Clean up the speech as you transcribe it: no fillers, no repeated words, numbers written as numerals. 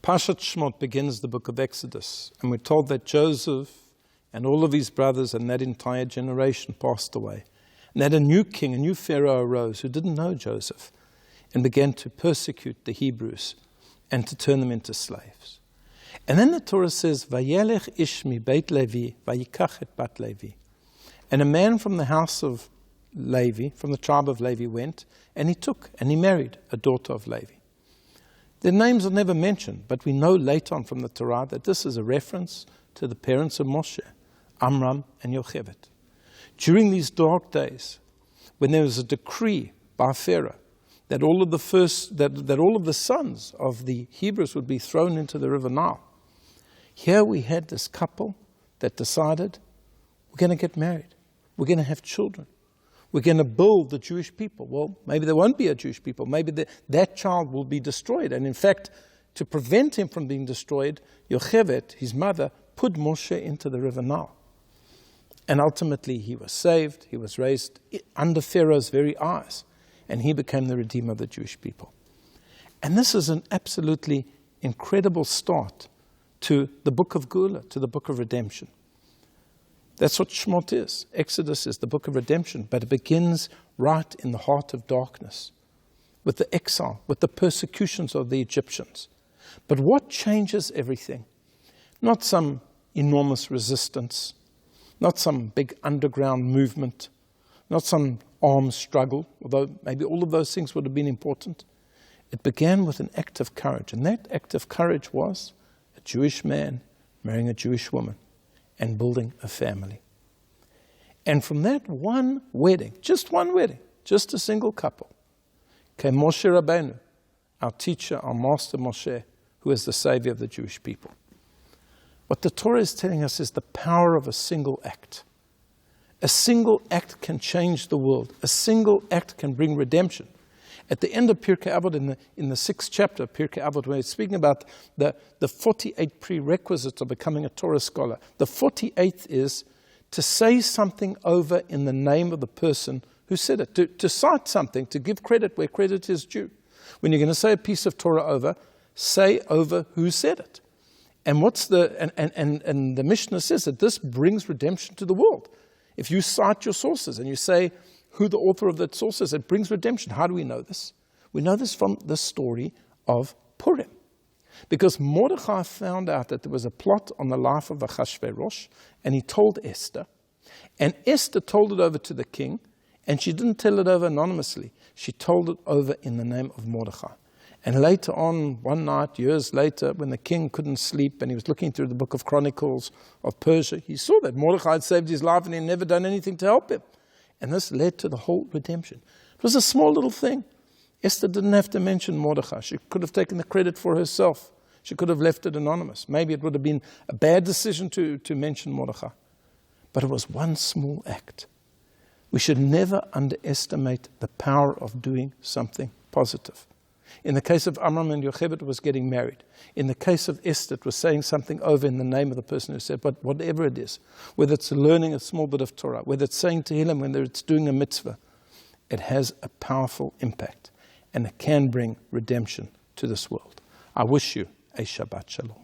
Parshat Shmot begins the book of Exodus, and we're told that Joseph and all of his brothers and that entire generation passed away, and that a new king, a new Pharaoh arose who didn't know Joseph and began to persecute the Hebrews and to turn them into slaves. And then the Torah says, Vayelech ish mi beit Levi, vayikach et bat Levi. And a man from the house of Levi, from the tribe of Levi, went, and he married a daughter of Levi. Their names are never mentioned, but we know later on from the Torah that this is a reference to the parents of Moshe, Amram and Yocheved. During these dark days, when there was a decree by Pharaoh that all of the sons of the Hebrews would be thrown into the river Nile, here we had this couple that decided, we're going to get married, we're going to have children. We're going to build the Jewish people. Well, maybe there won't be a Jewish people. Maybe that child will be destroyed. And in fact, to prevent him from being destroyed, Yocheved, his mother, put Moshe into the river Nile. And ultimately he was saved. He was raised under Pharaoh's very eyes. And he became the redeemer of the Jewish people. And this is an absolutely incredible start to the book of Geula, to the book of redemption. That's what Shmot is. Exodus is the book of redemption, but it begins right in the heart of darkness, with the exile, with the persecutions of the Egyptians. But what changes everything? Not some enormous resistance, not some big underground movement, not some armed struggle, although maybe all of those things would have been important. It began with an act of courage, and that act of courage was a Jewish man marrying a Jewish woman and building a family. And from that one wedding, just a single couple, came Moshe Rabbeinu, our teacher, our master Moshe, who is the savior of the Jewish people. What the Torah is telling us is the power of a single act. A single act can change the world. A single act can bring redemption. At the end of Pirkei Avot, in the 6th chapter of Pirkei Avot, where it's speaking about the 48 prerequisites of becoming a Torah scholar, the 48th is to say something over in the name of the person who said it, to cite something, to give credit where credit is due. When you're going to say a piece of Torah over, say over who said it. And the Mishnah says that this brings redemption to the world. If you cite your sources and you say who the author of that source is, it brings redemption. How do we know this? We know this from the story of Purim. Because Mordechai found out that there was a plot on the life of Achashverosh, and he told Esther. And Esther told it over to the king, and she didn't tell it over anonymously. She told it over in the name of Mordechai. And later on, one night, years later, when the king couldn't sleep and he was looking through the book of Chronicles of Persia, he saw that Mordechai had saved his life and he had never done anything to help him. And this led to the whole redemption. It was a small little thing. Esther didn't have to mention Mordechai. She could have taken the credit for herself. She could have left it anonymous. Maybe it would have been a bad decision to mention Mordechai. But it was one small act. We should never underestimate the power of doing something positive. In the case of Amram and Yocheved, it was getting married. In the case of Esther, it was saying something over in the name of the person who said, but whatever it is, whether it's learning a small bit of Torah, whether it's saying Tehillim, whether it's doing a mitzvah, it has a powerful impact, and it can bring redemption to this world. I wish you a Shabbat Shalom.